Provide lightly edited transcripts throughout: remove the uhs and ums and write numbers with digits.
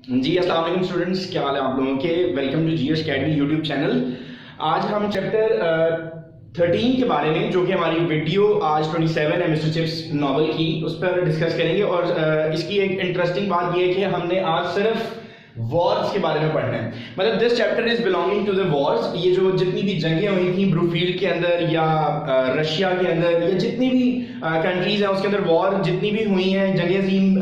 जी अस्सलाम वालेकुम स्टूडेंट्स, क्या हाल है आप लोगों के। Welcome to GS academy YouTube channel. आज हम चैप्टर 13 के बारे में, जो कि हमारी वीडियो आज 27 है मिस्टर चिप्स नॉवल की, उस पर डिस्कस करेंगे। और इसकी एक इंटरेस्टिंग बात यह है कि हमने आज सिर्फ वॉर्स के बारे में पढ़ना है। मतलब this chapter is belonging to the wars. ये जो जितनी भी जंगें हुई थी ब्रूफील्ड के अंदर या रशिया के अंदर या जितनी भी कंट्रीज हैं उसके अंदर वॉर जितनी भी हुई हैं, जंग अज़ीम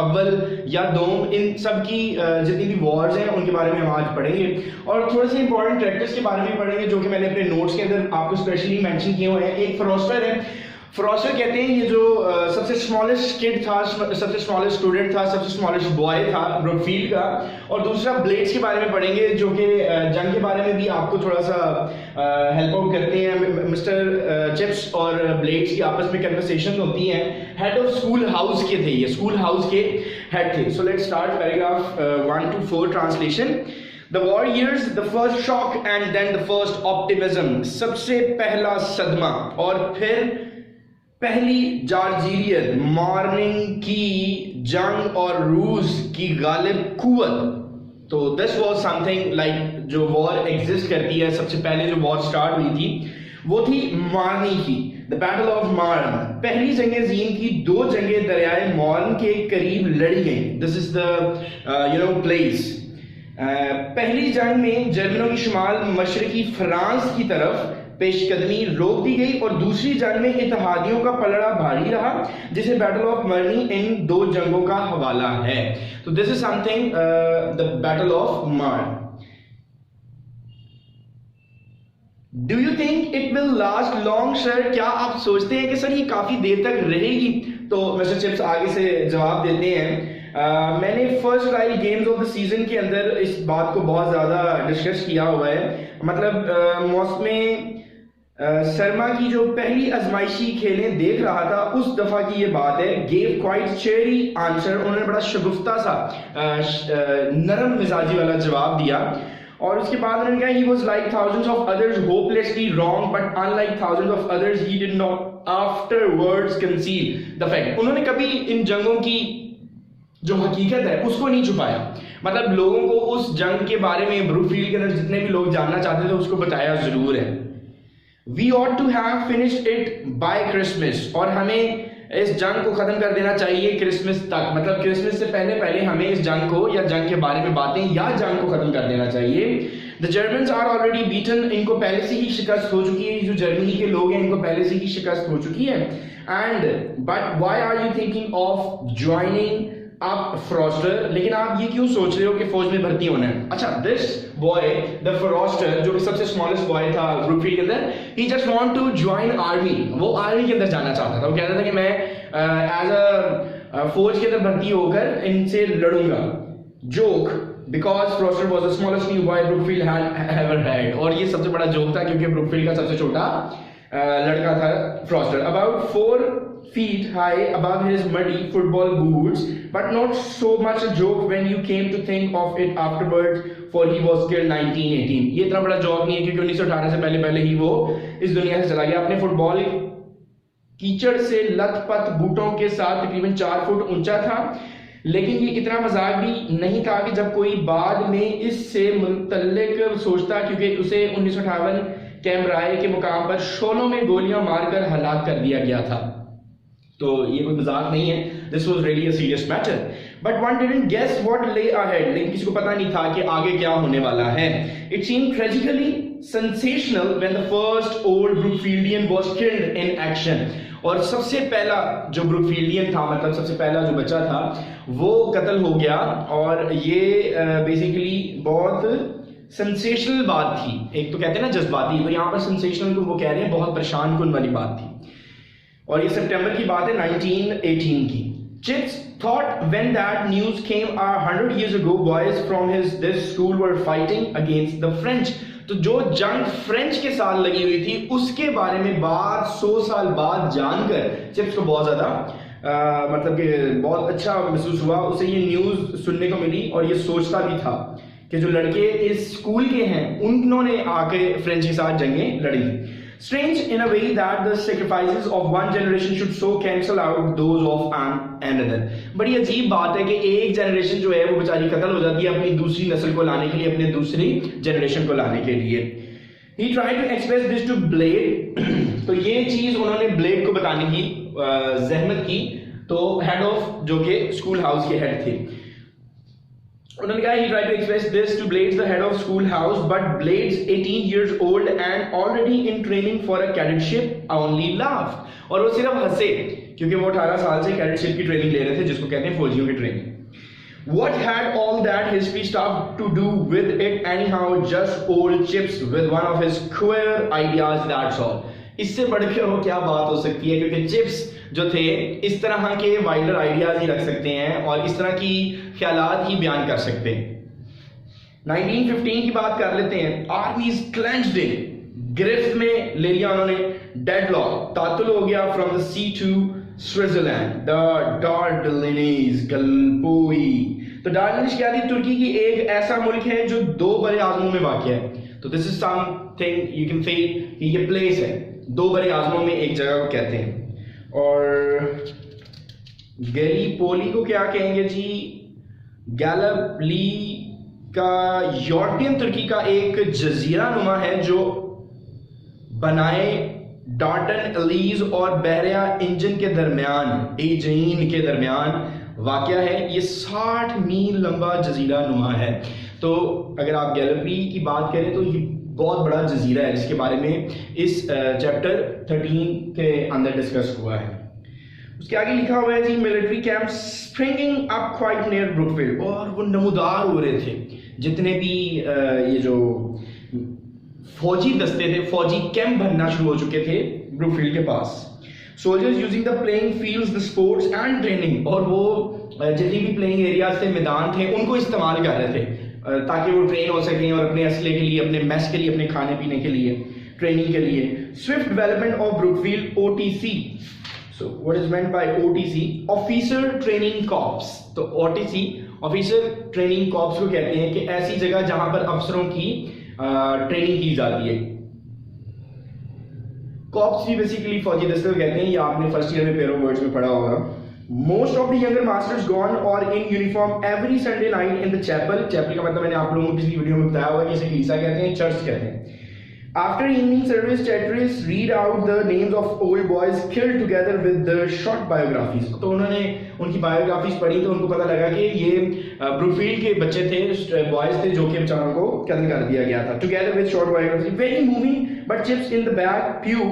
अव्वल या दोम, इन सब की जितनी भी वॉर्स हैं उनके बारे में हम आज पढ़ेंगे। और थोड़े से इंपॉर्टेंट कैरेक्टर्स के बारे में पढ़ेंगे जो कि मैंने अपने नोट्स के अंदर आपको स्पेशली मेंशन किए हुए हैं। एक फ्रॉस्टर है। फ्रॉस्टर कहते हैं ये जो सबसे स्मॉलेस्ट किड था, सबसे स्मॉलेस्ट स्टूडेंट था, सबसे स्मॉलेस्ट बॉय था ब्रूकफील्ड का। और दूसरा ब्लेड्स के बारे में पढ़ेंगे जो कि जंग के बारे में भी आपको थोड़ा सा हेल्प आउट करते हैं। मिस्टर चिप्स और ब्लेड्स की आपस में कन्वर्सेशन होती हैं। हेड ऑफ स्कूल हाउस के थे, ये स्कूल हाउस के हेड थे। So let's start paragraph 1 to 4 translation. The war years, the first shock and then the first optimism। सबसे पहला सदमा और फिर पहली जार्जिरियन मॉर्निंग की जंग और रूस की गालिब कुव्वत। तो दिस वाज समथिंग लाइक जो वॉर एग्जिस्ट करती है, सबसे पहले जो वॉर स्टार्ट हुई थी वो थी मार्नी की, द बैटल ऑफ मार्न। पहली जंग अज़ीम की 2 जंगें दरियाए मार्न के करीब लड़ी गई। This is the place. पहली जंग में जर्मनों की शुमाल मशरकी फ्रांस की तरफ पेशकदमी रोक दी गई और दूसरी जंग में इत्तेहादियों का पलड़ा भारी रहा, जिसे बैटल ऑफ मर्नी इन 2 जंगों का हवाला है। तो this is something the battle of Marne. Do you think it will last long sir? क्या आप सोचते हैं कि सर ये काफी देर तक रहेगी? तो मिस्टर चिप्स आगे से जवाब देते हैं। मैंने first trial games of the season के अंदर इस बात को बहुत ज्यादा डिस्कस किया हुआ है। मतलब मौसम सरमा की जो पहली आजमाइशी खेलें देख रहा था उस दफा की ये बात है। Gave quite cherry answer. उन्होंने बड़ा शगुफ्ता सा नरम मिजाजी वाला जवाब दिया। और उसके बाद उन्होंने कहा he was like thousands of others hopelessly wrong but unlike thousands of others he did not afterwards conceal the fact। उन्होंने कभी इन जंगों की जो हकीकत है उसको नहीं छुपाया। मतलब लोगों को उस जंग के बारे में ब्रूफील्ड के अंदर जितने भी लोग जानना चाहते थे उसको बताया जरूर है। We ought to have finished it by Christmas। और हमें इस जंग को खत्म कर देना चाहिए क्रिसमस तक। मतलब क्रिसमस से पहले पहले हमें इस जंग को या जंग के बारे में बातें या जंग को खत्म कर देना चाहिए। The Germans are already beaten। इनको पहले से ही शिकस्त हो चुकी है। जो जर्मनी के लोग हैं इनको पहले से ही शिकस्त हो चुकी है। And but why are you thinking of joining आप फ्रॉस्टर, लेकिन आप ये क्यों सोच रहे हो कि फौज में भर्ती होना है? अच्छा, दिस बॉय द फ्रॉस्टर जो कि सबसे स्मॉलेस्ट बॉय था ब्रूकफील्ड के अंदर, he just want to join army. वो आर्मी के अंदर जाना चाहता था। वो कहता था कि मैं एज अ फौज के अंदर भर्ती होकर इनसे लड़ूंगा। Joke because Froster was the smallest new boy Brookfield had ever had. और ये सबसे बड़ा जोक था क्योंकि ब्रूकफील्ड का सबसे छोटा लड़का था Froster. About 4 feet high above his muddy football boots, but not so much a joke when you came to think of it afterwards, for he was killed 1918। ये इतना बड़ा जोक नहीं है क्योंकि 1918 से पहले पहले ही वो इस दुनिया से चला गया। अपने फुटबॉल कीचड़ से लथपथ बूटों के साथ तकरीबन 4 फुट ऊंचा था। लेकिन ये इतना मजाक भी नहीं था कि जब कोई बाद में इससे मुतल्लिक सोचता, क्योंकि उसे 1958 कैमराए के मुकाम पर शोलों में गोलियां मारकर हलाक कर दिया गया था। तो ये कोई मजाक नहीं है। This was really a serious matter but one didn't guess what lay ahead. लेकिन किसी को पता नहीं था कि आगे क्या होने वाला है। It seemed tragically sensational when the first old Brookfieldian was killed in action. और सबसे पहला जो ब्रूकफील्डियन था, मतलब सबसे पहला जो बच्चा था वो कत्ल हो गया। और ये बेसिकली बहुत सेंसेशनल बात थी। एक तो कहते हैं ना जज्बाती, तो यहाँ पर सेंसेशनल को वो कह रहे हैं बहुत परेशान कुन वाली बात थी। और ये सितंबर की बात है 1918 की। Chips thought when that news came 100 years ago, boys from this school were fighting against the French। तो जो जंग फ्रेंच के साथ लगी हुई थी उसके बारे में बात 100 साल बाद जानकर चिप्स को बहुत ज्यादा मतलब कि बहुत अच्छा महसूस हुआ। उसे ये न्यूज सुनने को मिली और ये सोचता भी था कि जो लड़के इस स्कूल के हैं उन्होंने आके फ्रेंच के साथ जंगें लड़ी। Strange in a way that the sacrifices of one generation should so cancel out those of another. बड़ी अजीब बात है कि एक जनरेशन जो है वो बेचारी कत्ल हो जाती है अपनी दूसरी नस्ल को लाने के लिए, अपने दूसरी जनरेशन को लाने के लिए. He tried to express this to Blade. तो ये चीज उन्होंने ब्लेड को बताने की जहमत की. तो हेड ऑफ जो कि स्कूल हाउस के हेड थे, उन्होंने कहा he tried to express this to Blades, the head of school house, but Blades, 18 years old and already in training for a cadetship, only laughed. और वो सिर्फ हंसे क्योंकि वो 18 साल से कैडेटशिप की ट्रेनिंग ले रहे थे, जिसको कहते हैं फौजियों की training. What had all that history stuff to do with it anyhow? Just old Chips with one of his queer ideas, that's all. इससे बढ़कर वो क्या बात हो सकती है, क्योंकि चिप्स जो थे इस तरह के वाइल्डर आइडियाज ही रख सकते हैं और इस तरह की ख्यालात ही बयान कर सकते हैं. 1915 की बात कर लेते हैं. आर्मीज क्लेंच्ड इन, गिरफ्त में ले लिया उन्होंने. डेडलॉक, तातुल हो गया from the sea to Switzerland. The Dardanelles Gallipoli. तो डार्डेनेज क्या थी? तुर्की की एक ऐसा मुल्क है जो 2 बड़े आजमों में वाक़या है. तो this is something you can feel कि ये प्लेस है 2 बड़े आजमों में एक जगह को कहते हैं. और गैलीपोली को क्या कहेंगे जी? गैलीपली का यूरोपियन तुर्की का एक जजीरा नुमा है जो बनाए डार्टन एलीज और बहरिया इंजन के दरमियान, एजेन के दरमियान वाक़या है. ये 60 मील लंबा जजीरा नुमा है. तो अगर आप गैलीपली की बात करें तो ये बहुत बड़ा जजीरा है जिसके बारे में इस चैप्टर 13 के अंदर डिस्कस हुआ है. उसके आगे लिखा हुआ है जी military camp springing up quite near Brookfield. और वो नमूदार हो रहे थे जितने भी ये जो फौजी दस्ते थे, फौजी कैंप बनना शुरू हो चुके थे ब्रुकफील्ड के पास. Soldiers using the playing fields, the sports and training. और वो जितनी भी प्लेइंग एरियाज थे, मैदान थे, उनको इस्तेमाल कर रहे थे ताकि वो ट्रेन हो सकें और अपने असले के लिए, अपने मैस के लिए, अपने खाने पीने के लिए, ट्रेनिंग के लिए. Swift development of Brookfield, OTC. So what is meant by OTC? Officer training corps. तो OTC ऑफिसर ट्रेनिंग कॉर्प्स को कहते हैं कि ऐसी जगह जहां पर अफसरों की ट्रेनिंग की जाती है. कॉर्प्स भी बेसिकली फौजी दस्ते को कहते हैं. ये आपने फर्स्ट ईयर में पेरो वर्ड्स में पढ़ा होगा. Most of the younger masters gone or in uniform every Sunday night in the chapel. Chapel का मतलब मैंने आप लोगों को पिछली वीडियो में बताया होगा कि इसे कलीसा कहते हैं, चर्च कहते हैं. After evening service, terrorists read out the names of old boys killed together with the short biographies. तो उन्होंने उनकी बायोग्राफीज पढ़ी तो उनको पता लगा कि ये ब्रुकफील्ड के बच्चे थे, बॉयज थे जो कि बेचारों को कत्ल कर दिया गया था. Together with short biographies, very moving. But Chips in the back pew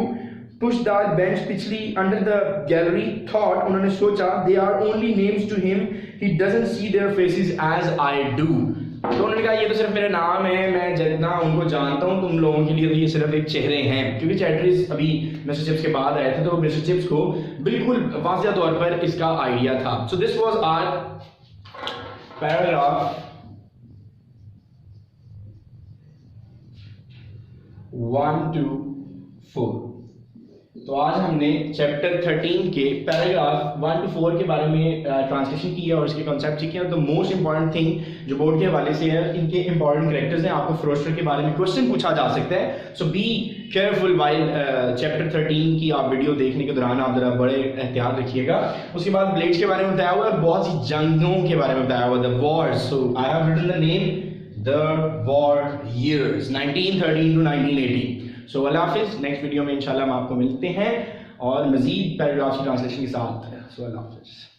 pushed that bench पिछली under the gallery thought, उन्होंने सोचा they are only names to him, he doesn't see their faces as I do. तो उन्होंने कहा ये तो सिर्फ मेरा नाम है, मैं जितना उनको जानता हूँ, तुम लोगों के लिए तो ये सिर्फ एक चेहरे हैं. क्योंकि चैटरीज अभी मिस्टर चिप्स के बाद आए थे तो मिस्टर चिप्स को बिल्कुल वाज़ेह तौर पर इसका आइडिया था. So this was our paragraph 1 to 4. तो आज हमने चैप्टर 13 के पैराग्राफ 1 to 4 के बारे में ट्रांसलेशन की है और इसके कॉन्सेप्ट सीखे हैं. तो मोस्ट इंपॉर्टेंट थिंग जो बोर्ड के हवाले से है, इनके इंपॉर्टेंट कैरेक्टर्स हैं. आपको फ्रोस्टर के बारे में क्वेश्चन पूछा जा सकता है. सो बी केयरफुल वाइल चैप्टर 13 की आप वीडियो देखने के दौरान आप जरा बड़े एहतियात रखिएगा. उसके बाद ब्लेड्स के बारे में बताया हुआ है, बहुत सी जंगों के बारे में बताया हुआ, the wars. So I have written the name the war years 1913 to 1918. सो अल्लाह हाफिज़. नेक्स्ट वीडियो में इंशाल्लाह हम आपको मिलते हैं और मजीद पैराग्राफ की ट्रांसलेशन के साथ. सो अल्लाह हाफिज़.